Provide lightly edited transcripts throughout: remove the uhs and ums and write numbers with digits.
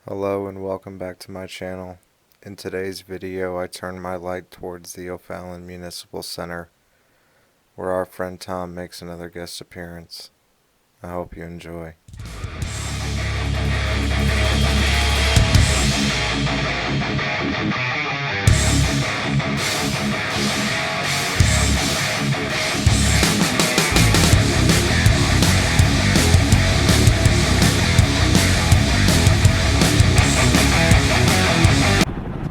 Hello and welcome back to my channel. In today's video I turn my light towards the O'Fallon Municipal Center where our friend Tom makes another guest appearance. I hope you enjoy.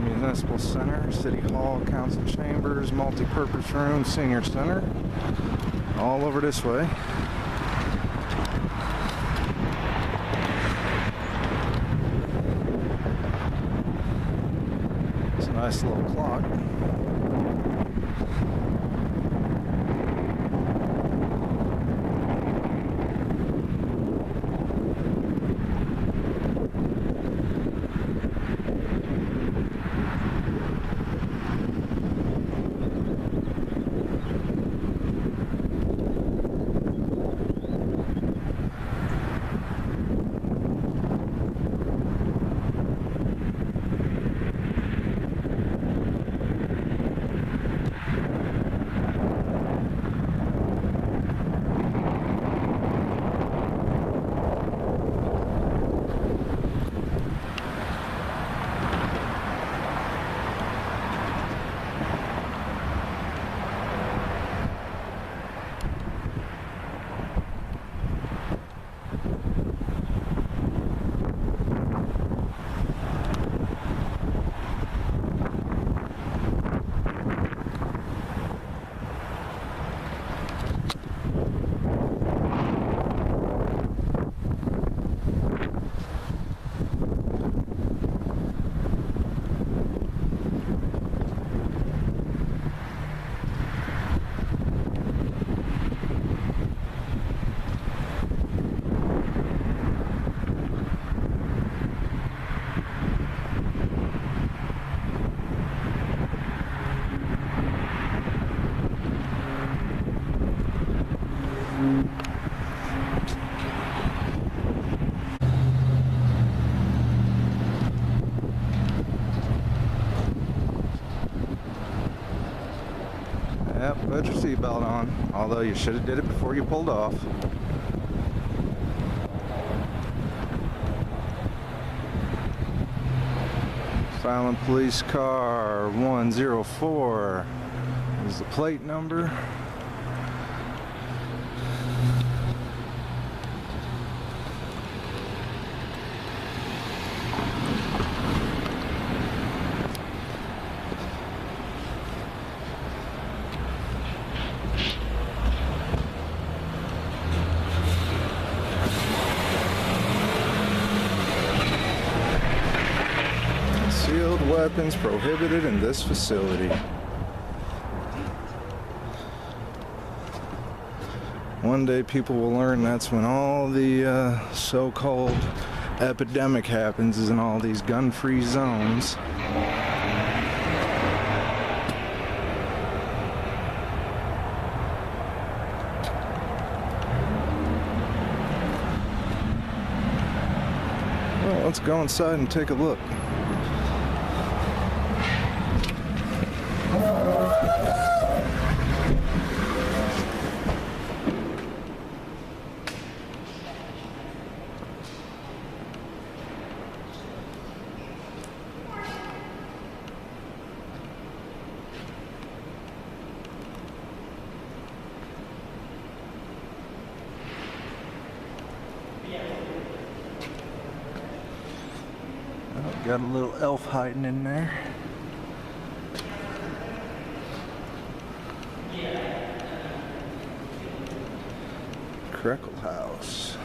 Municipal Center, City Hall, Council Chambers, Multi-Purpose Room, Senior Center, all over this way. It's a nice little clock. Yep, put your seatbelt on, although you should have did it before you pulled off. Silent police car 104 is the plate number. Concealed weapons prohibited in this facility. One day people will learn that's when all the so-called epidemic happens, is in all these gun-free zones. Well, let's go inside and take a look. Got a little elf hiding in there. Creckle House.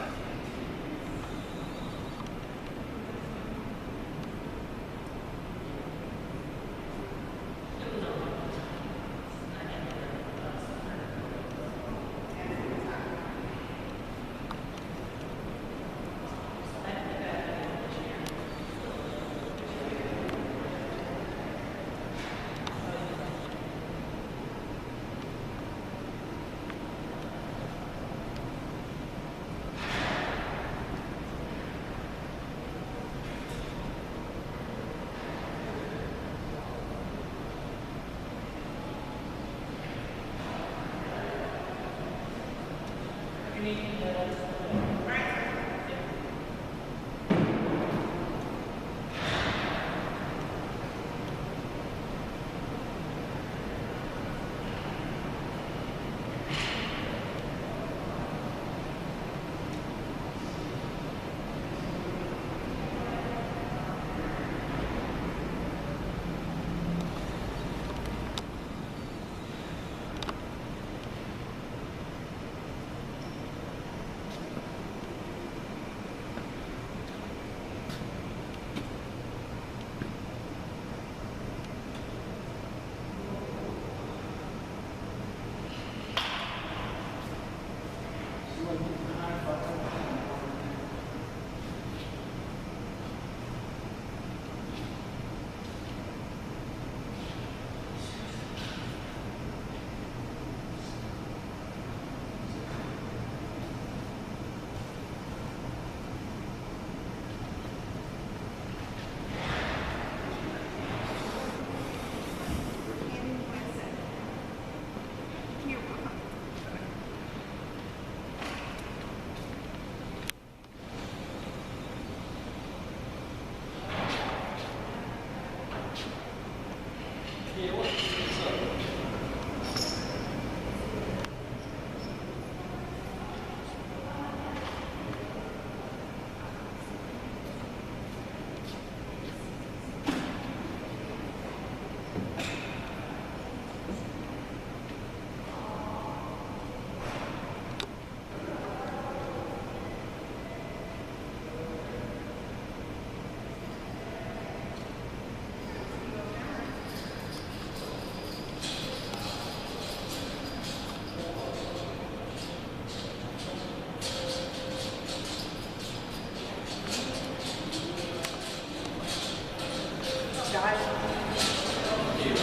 Here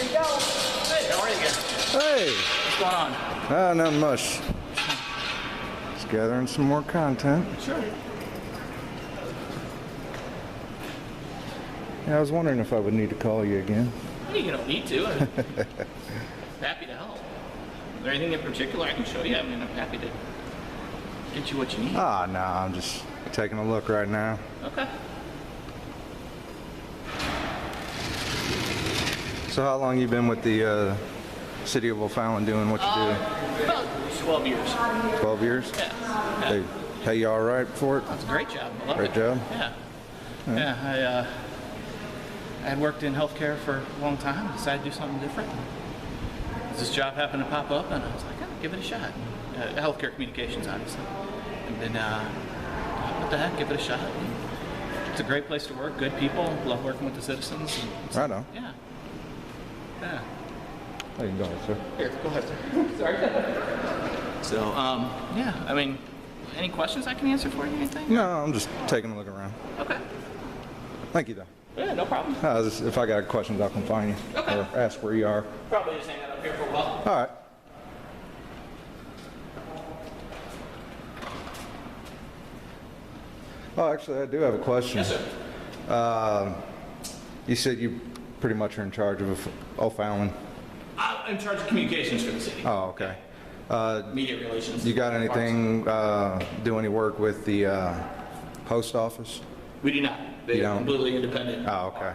you go. Hey, how are you guys? Hey! What's going on? Not much. Just gathering some more content. Sure. Yeah, I was wondering if I would need to call you again. You don't need to. I'm happy to help. Is there anything in particular I can show you? I mean, I'm happy to get you what you need. No, I'm just taking a look right now. Okay. So how long you been with the city of O'Fallon doing what you do? About 12 years. 12 years? Yeah. They pay you all right for it? That's a great job. I love Great it. job? Yeah. Yeah, I had worked in healthcare for a long time. Decided to do something different. This job happened to pop up, and I was like, give it a shot. Healthcare communications, obviously. And then, what the heck, give it a shot. It's a great place to work, good people, love working with the citizens. Right on. Yeah. Yeah. Oh, you can go ahead, sir. Here, go ahead, sir. Sorry. So, yeah, I mean, any questions I can answer for you, anything? No, I'm just taking a look around. Okay. Thank you, though. Yeah, no problem. If I got questions, I'll come find you. Okay. Or ask where you are. Probably just hang out up here for a while. All right. Oh, actually, I do have a question. Yes, sir. You said you pretty much are in charge of O'Fallon. I'm in charge of communications for the city. Oh, okay. Media relations. You got anything, do any work with the post office? We do not. You They're don't? completely independent. Oh, okay.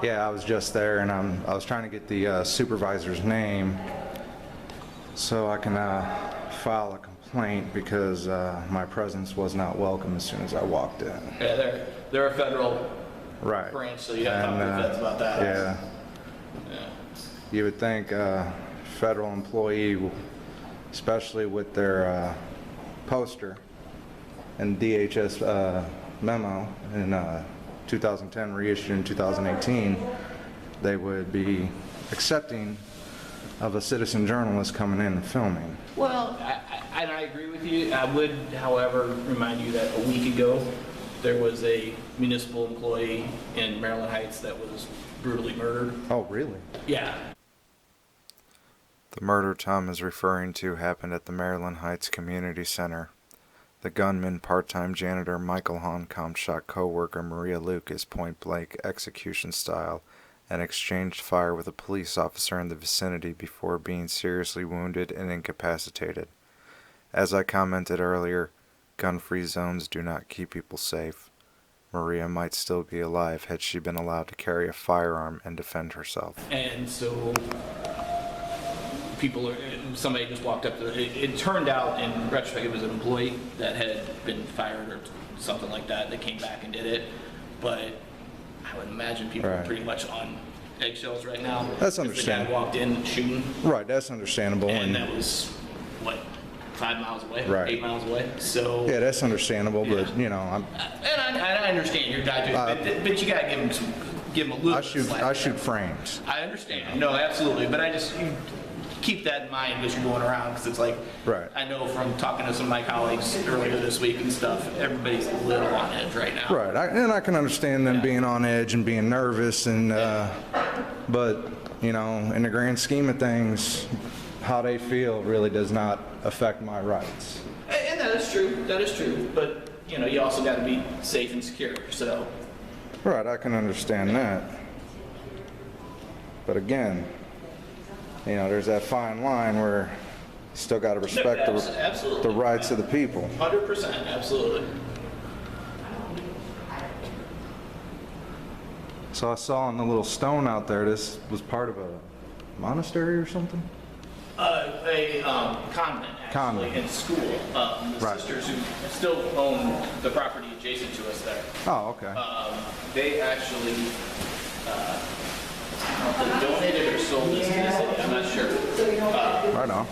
Yeah, I was just there, and I was trying to get the supervisor's name so I can file a complaint because my presence was not welcome as soon as I walked in. Yeah, they're a federal Right. branch, so you have to talk to the feds about that. Yeah. Yeah. You would think a federal employee, especially with their poster and DHS memo in 2010 reissued in 2018, they would be accepting of a citizen journalist coming in and filming. Well, I agree with you. I would, however, remind you that a week ago, there was a municipal employee in Maryland Heights that was brutally murdered. Oh, really? Yeah. The murder Tom is referring to happened at the Maryland Heights Community Center. The gunman, part-time janitor Michael Honkamp, shot co-worker Maria Lucas point-blank execution style and exchanged fire with a police officer in the vicinity before being seriously wounded and incapacitated. As I commented earlier, gun-free zones do not keep people safe. Maria might still be alive had she been allowed to carry a firearm and defend herself. And so somebody just walked up to it turned out in retrospect it was an employee that had been fired or something like that. They came back and did it, but I would imagine people are pretty much on eggshells right now. That's understandable. The guy walked in shooting. Right, that's understandable. And that was, what, 5 miles away? Right. 8 miles away? So. Yeah, that's understandable, but, you know, I'm... And I understand your guy, but you gotta give him a little slack. I shoot frames. I understand. No, absolutely. But you keep that in mind as you're going around, because it's like, Right. I know from talking to some of my colleagues earlier this week and stuff, everybody's a little on edge right now. Right, and I can understand them being on edge and being nervous, and but, you know, in the grand scheme of things, how they feel really does not affect my rights. And that is true. That is true. But, you know, you also got to be safe and secure, so. Right, I can understand that. But again, you know, there's that fine line where you still got to respect the rights of the people. 100%, absolutely. So I saw on the little stone out there, this was part of a monastery or something? A convent, actually, Convent. in school. The sisters who still own the property adjacent to us there. Oh, okay. They actually they donated or sold this to the city. I'm not sure. Right on.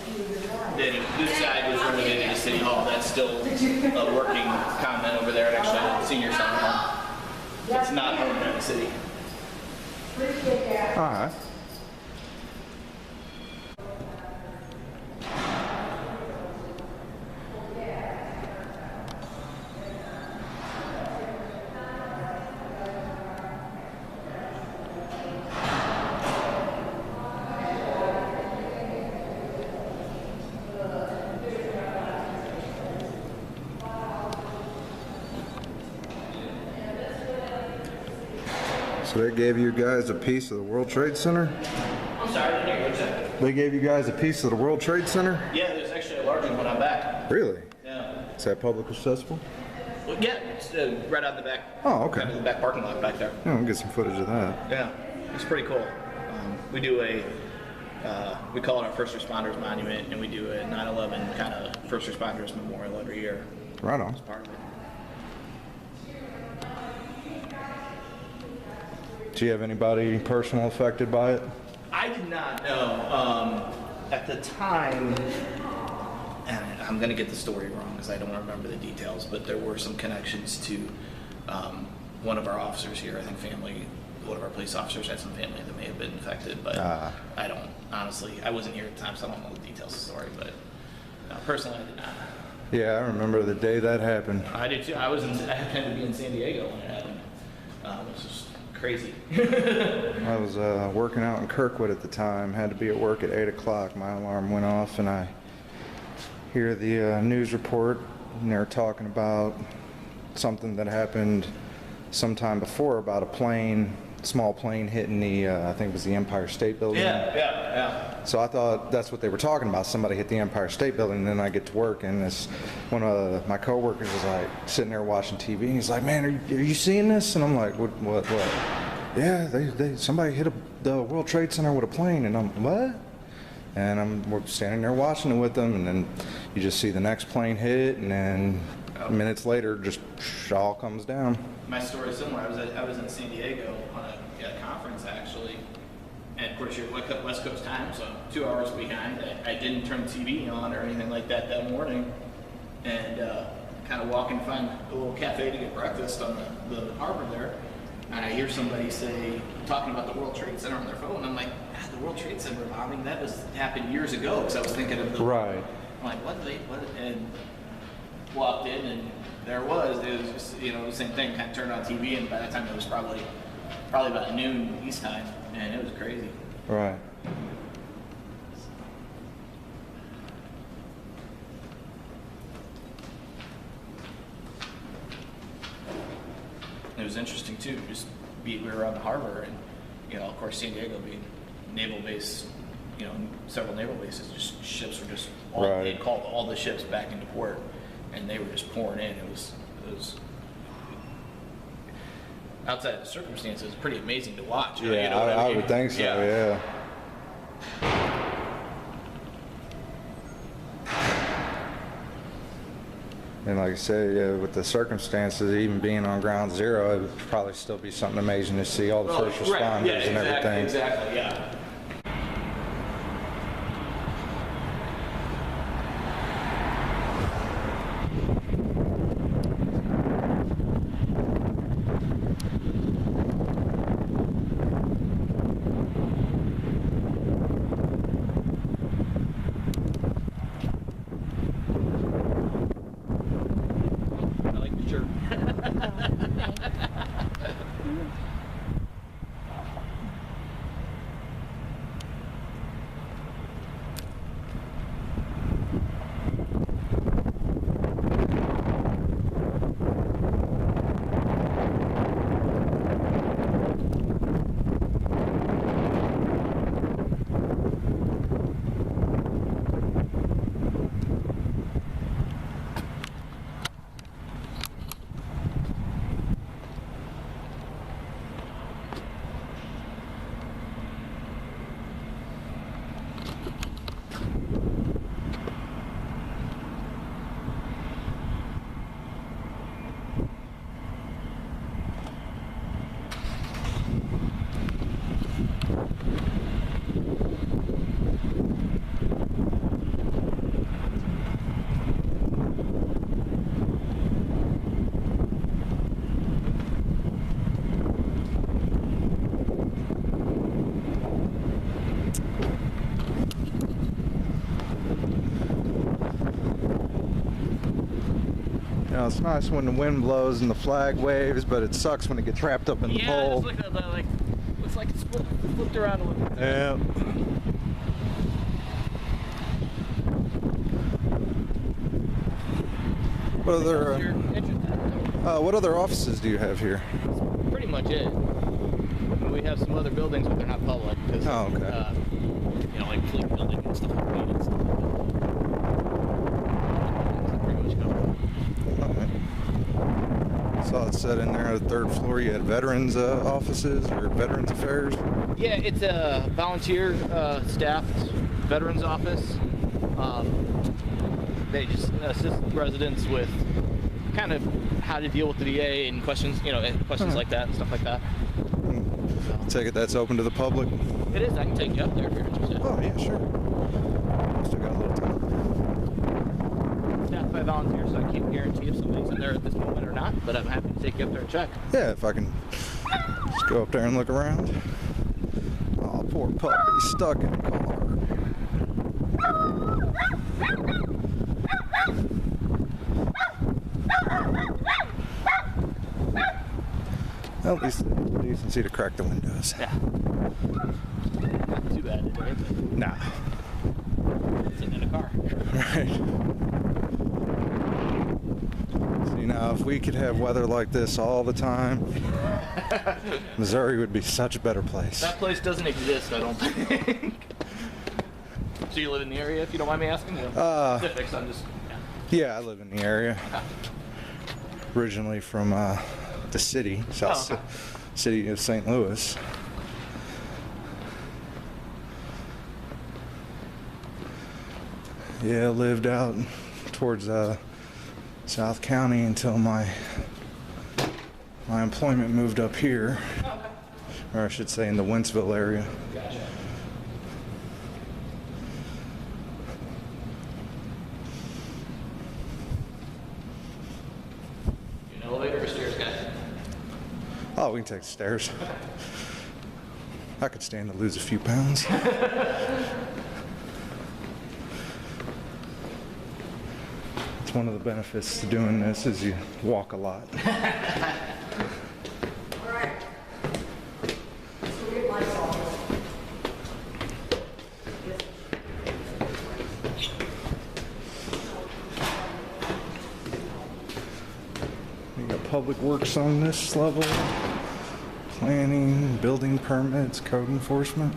This side was renovated to City Hall. That's still a working convent over there, and actually a senior center home. It's not owned by the city. All right. So they gave you guys a piece of the World Trade Center? I'm sorry, I didn't hear you say. They gave you guys a piece of the World Trade Center? Yeah, there's actually a large one when I'm back. Really? Yeah. Is that public accessible? Well, yeah, it's right out the back. Oh, okay. Kind of the back parking lot back there. Yeah, we'll get some footage of that. Yeah, it's pretty cool. We do we call it our First Responders Monument, and we do a 9/11 kind of First Responders Memorial every year. Right on. As part of it. Do you have anybody personal affected by it? I did not know. At the time, and I'm going to get the story wrong because I don't remember the details, but there were some connections to one of our officers here. I think one of our police officers had some family that may have been affected, but I don't, honestly, I wasn't here at the time, so I don't know the details of the story, but personally I did not. Yeah, I remember the day that happened. I did too. I happened to be in San Diego when it happened, which is crazy. I was working out in Kirkwood at the time, had to be at work at 8 o'clock. My alarm went off and I hear the news report, and they're talking about something that happened sometime before about a small plane hitting the, I think it was the Empire State Building. Yeah. So I thought that's what they were talking about. Somebody hit the Empire State Building, and then I get to work, and one of my coworkers was like sitting there watching TV, and he's like, "Man, are you seeing this?" And I'm like, "What?" Yeah, somebody hit the World Trade Center with a plane, and I'm what? And we're standing there watching it with them, and then you just see the next plane hit, and then minutes later, just all comes down. My story is similar. I was in San Diego on a conference actually, and of course you're West Coast time, so 2 hours behind. I didn't turn the TV on or anything like that morning, and kind of walk and find a little cafe to get breakfast on the harbor there, and I hear somebody talking about the World Trade Center on their phone. I'm like, the World Trade Center bombing, that happened years ago, because I was thinking of the right. I'm like, and walked in, and it was just, the same thing. Kind of turned on TV, and by that time it was probably about noon East time, and it was crazy. Right. It was interesting too. We were on the harbor, and of course, San Diego being naval base, several naval bases, just ships were just right. They'd called all the ships back into port, and they were just pouring in. It was outside the circumstances, it was pretty amazing to watch. Yeah, I would think so. Yeah. And like I said, with the circumstances, even being on ground zero, it would probably still be something amazing to see all the first responders and everything. Exactly, yeah. It's nice when the wind blows and the flag waves, but it sucks when it gets wrapped up in the pole. Yeah, looks like it's flipped around a little bit. Yeah. What other offices do you have here? That's pretty much it. we have some other buildings, but they're not public. Cause, Oh, okay. you know, like fleet building and stuff like that. And stuff like that. Pretty much covered. Alright. Saw it said in there on the third floor you had veterans offices or veterans affairs. Yeah, it's a volunteer staffed veterans office. They just assist residents with kind of how to deal with the VA and questions, you know, and questions like that and stuff like that. Take it that's open to the public. It is. I can take you up there if you're interested. Oh yeah, sure. Still got a little time. Staffed by volunteers, so I can't guarantee if somebody's in there at this moment or not, but I'm happy to take you up there and check. Yeah, if I can just go up there and look around. Oh, poor puppy, stuck in the car. At least you can see to crack the windows. Yeah. Not too bad today, but Nah. sitting in a car. Right. See, now if we could have weather like this all the time, Missouri would be such a better place. That place doesn't exist, I don't think. So you live in the area, if you don't mind me asking? Specifics, I'm just... Yeah, I live in the area. Originally from the city, city of St. Louis. Yeah, lived out towards South County until my employment moved up here, or I should say in the Wentzville area. Gotcha. You an elevator or stairs guy? Oh, we can take the stairs. I could stand to lose a few pounds. It's one of the benefits to doing this is you walk a lot. You got public works on this level, planning, building permits, code enforcement.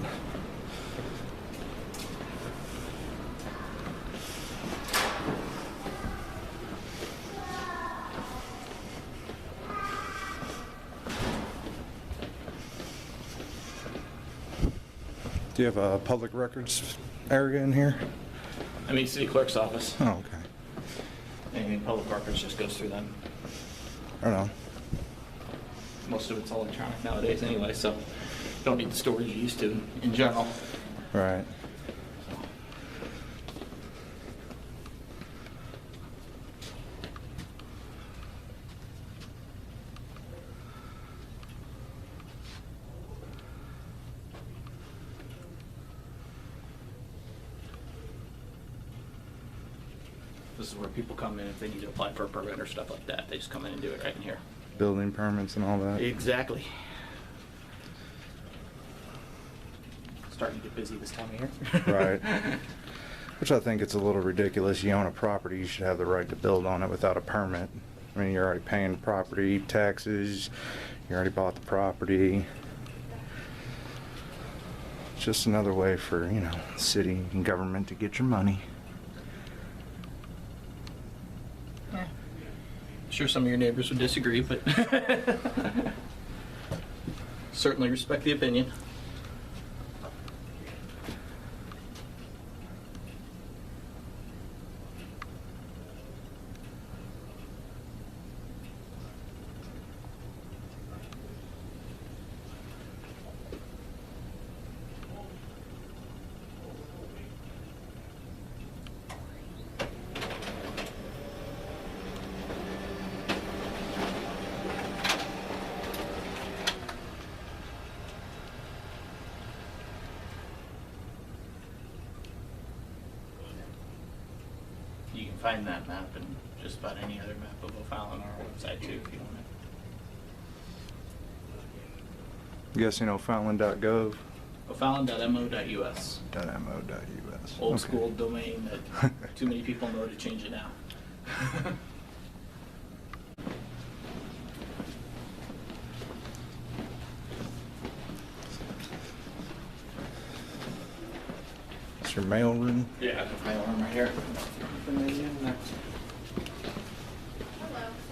Do you have a public records area in here? I mean, city clerk's office. Oh, okay. Anything public records just goes through them. I don't know. Most of it's all electronic nowadays anyway, so don't need the storage you used to in general. Right. This is where people come in if they need to apply for a permit or stuff like that. They just come in and do it right in here. Building permits and all that. Exactly. Starting to get busy this time of year. Right. Which I think it's a little ridiculous. You own a property, you should have the right to build on it without a permit. I mean, you're already paying property taxes, you already bought the property. It's just another way for, you know, city and government to get your money. Sure, some of your neighbors would disagree, but certainly respect the opinion. You can find that map and just about any other map of O'Fallon on our website too, if you want it. I'm guessing ofallon.gov. O'Fallon.mo.us. .mo.us. Old Okay. school domain that too many people know to change it now. your mail room? Yeah, the file room right here. Hello.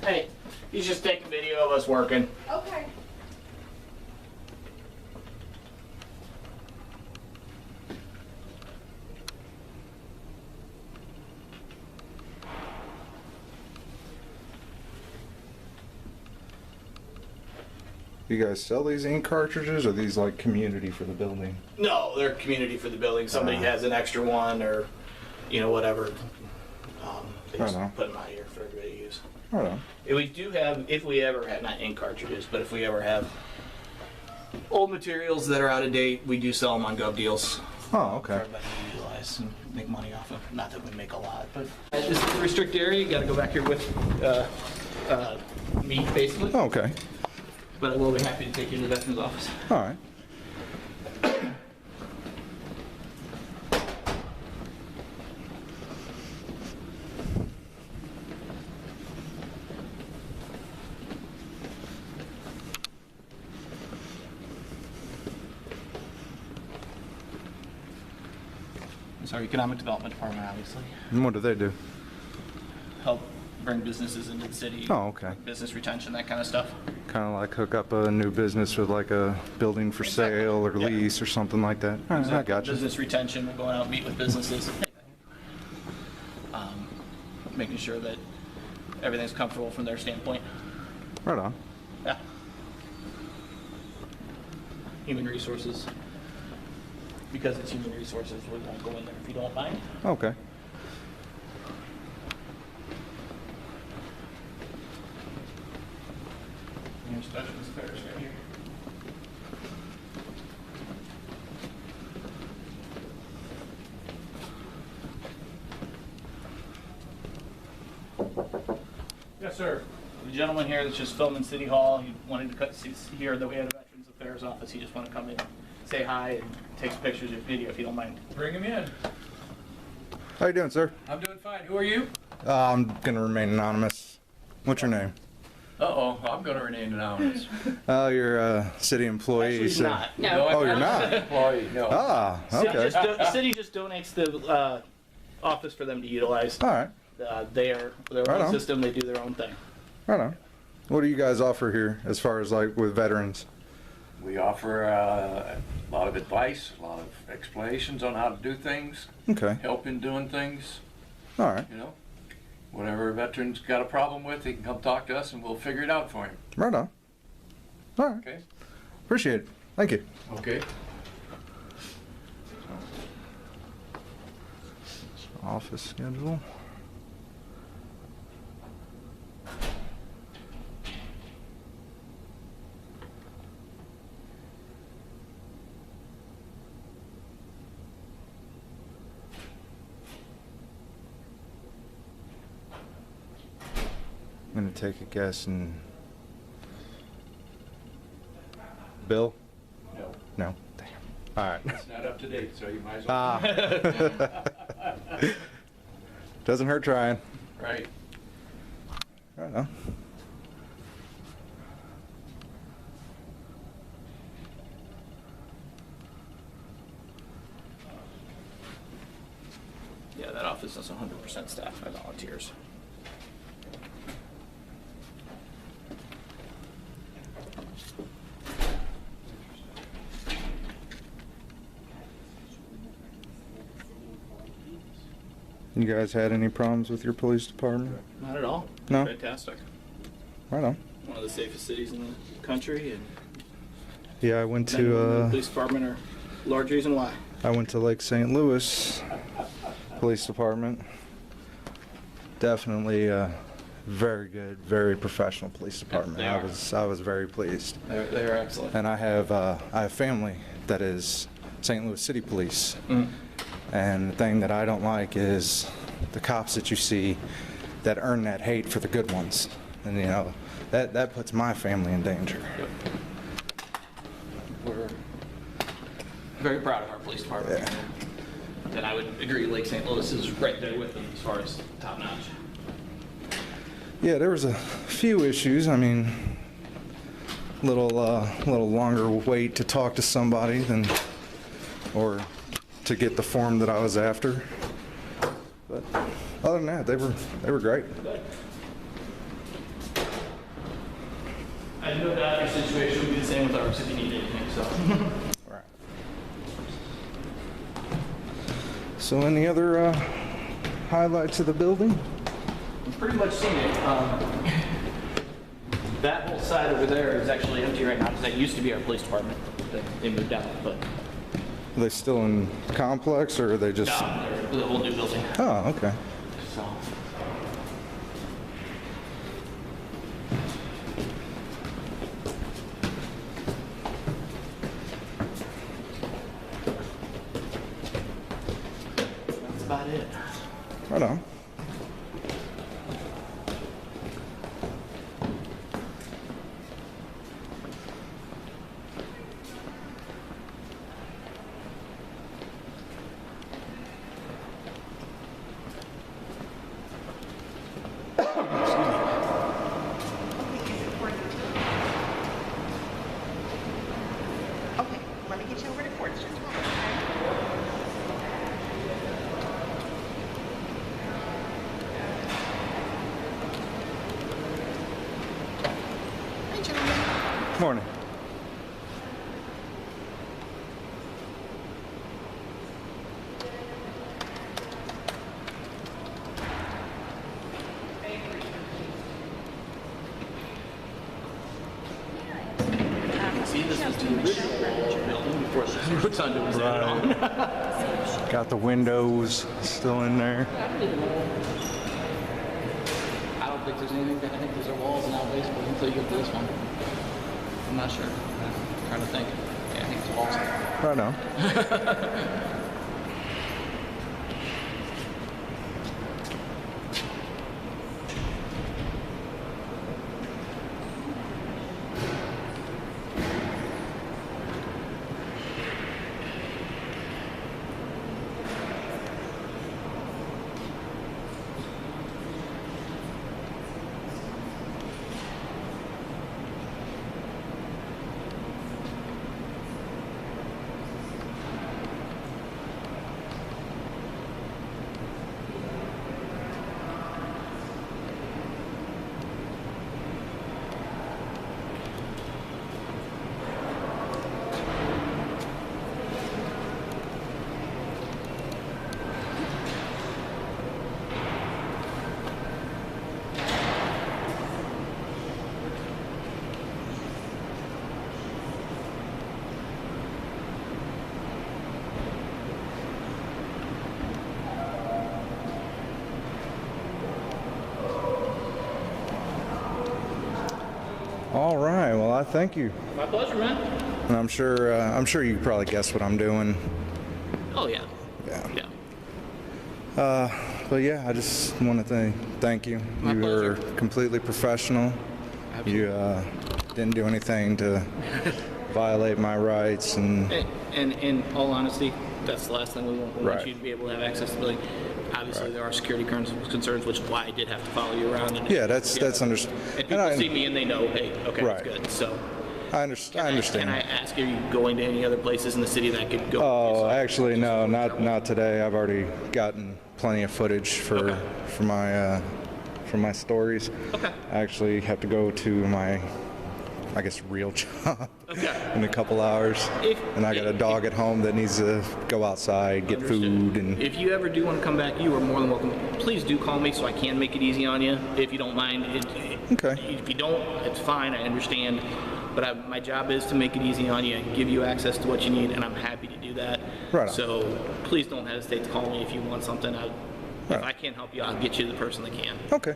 Hey, he's just taking video of us working. Okay. You guys sell these ink cartridges, or are these like community for the building? No, they're community for the building. Somebody has an extra one, or whatever. They just Right on. put them out here for everybody to use. Right on. We do have, if we ever have, not ink cartridges, but if we ever have old materials that are out of date, we do sell them on Gov Deals. Oh, For okay. everybody to utilize and make money off of. Not that we make a lot, but this is a restricted area. You got to go back here with me, basically. Oh, okay. But I will be happy to take you to the veterans office. All right. It's our economic development department, obviously. And what do they do? Help bring businesses into the city. Oh, okay. Business retention, that kind of stuff. Kind of like hook up a new business with like a building for sale or Yeah. lease or something like that. All right, I got you. Business retention, we're going out and meet with businesses. Making sure that everything's comfortable from their standpoint. Right on. Yeah. Human resources. Because it's human resources, we won't go in there if you don't mind. Okay. Your specialist affairs right here. Yes, sir. The gentleman here that's just filming City Hall, he wanted to hear that we had a Veterans Affairs office. He just wanted to come in, say hi, and take some pictures of video if you don't mind. Bring him in. How you doing, sir? I'm doing fine. Who are you? I'm gonna remain anonymous. What's your name? Uh-oh, I'm going to remain anonymous. Oh, you're a city employee. Actually, he's so- not. No. Oh, you're not? Employee, no. Ah, okay. City just donates the office for them to utilize. All right. Their Right own on. system, they do their own thing. Right on. What do you guys offer here as far as like with veterans? We offer a lot of advice, a lot of explanations on how to do things, Okay. help in doing things, All right. you know. Whatever a veteran's got a problem with, he can come talk to us and we'll figure it out for him, Right on. All right. okay? Appreciate it. Thank you. Okay. Office schedule. I'm gonna take a guess and Bill? No, No. Damn. All right. it's not up to date, so you might as well. Ah. Doesn't hurt trying. Right. Right on. Yeah, that office is 100% staffed by volunteers. You guys had any problems with your police department? Not at all. No? Fantastic. Right on. One of the safest cities in the country, and Yeah, I went men and women in the to police department are a large reason why. Lake St. Louis Police Department. Definitely very good, very professional police department. they I are. was very pleased. They're excellent. And I have family that is St. Louis City Police. Mm. And the thing that I don't like is the cops that you see that earn that hate for the good ones. And you know, that puts my family in danger. Yep. We're very proud of our police department. Yeah. And I would agree, Lake St. Louis is right there with them as far as top notch. Yeah, there was a few issues. I mean, little longer wait to talk to somebody than, or to get the form that I was after. But other than that, they were great. I have no doubt your situation would be the same with ours if you need anything, so. Right. So any other highlights of the building? You've pretty much seen it. That whole side over there is actually empty right now because that used to be our police department. They moved out, but Are they still in complex or are they just? no, they're the whole new building. Oh, okay. So. That's about it. Right on. Okay, let me get you over to court. Just a moment, okay? Hi, gentlemen. Morning. See, this is the original building before the rotunda was added on. Got the windows still in there. I don't think there's anything that I think there's walls now basically until you get to this one. I'm not sure. I'm trying to think. Yeah, I think it's walls. Right on. All right. Well, I thank you. My pleasure, man. And I'm sure you probably guessed what I'm doing. Oh, yeah. Yeah. Yeah. But yeah, I just want to thank you. My You were pleasure. completely professional. Absolutely. You didn't do anything to violate my rights, and And in all honesty, that's the last thing we want. We want Right. you to be able to have access to the building. Obviously, there are security concerns, which is why I did have to follow you around. And, yeah, that's understood. And people see me and they know, hey, okay, Right. it's good. So, I understand. Can I ask, are you going to any other places in the city that I could go? Oh, actually, no, not today. I've already gotten plenty of footage for my stories. Okay. I actually have to go to my, I guess, real job Okay. in a couple hours, and I got a dog at home that needs to go outside, get food, and If you ever do want to come back, you are more than welcome. Please do call me so I can make it easy on you, if you don't mind. Okay. If you don't, it's fine. I understand. But my job is to make it easy on you and give you access to what you need, and I'm happy to do that. Right on. So please don't hesitate to call me if you want something. If Right. I can't help you, I'll get you the person that can. okay.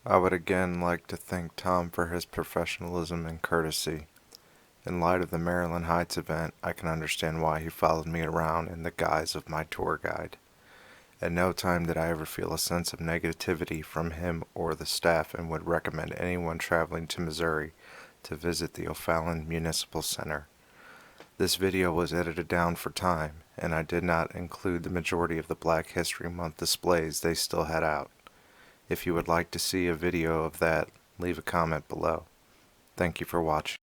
I would again like to thank Tom for his professionalism and courtesy. In light of the Maryland Heights event, I can understand why he followed me around in the guise of my tour guide. At no time did I ever feel a sense of negativity from him or the staff, and would recommend anyone traveling to Missouri to visit the O'Fallon Municipal Center. This video was edited down for time, and I did not include the majority of the Black History Month displays they still had out. If you would like to see a video of that, leave a comment below. Thank you for watching.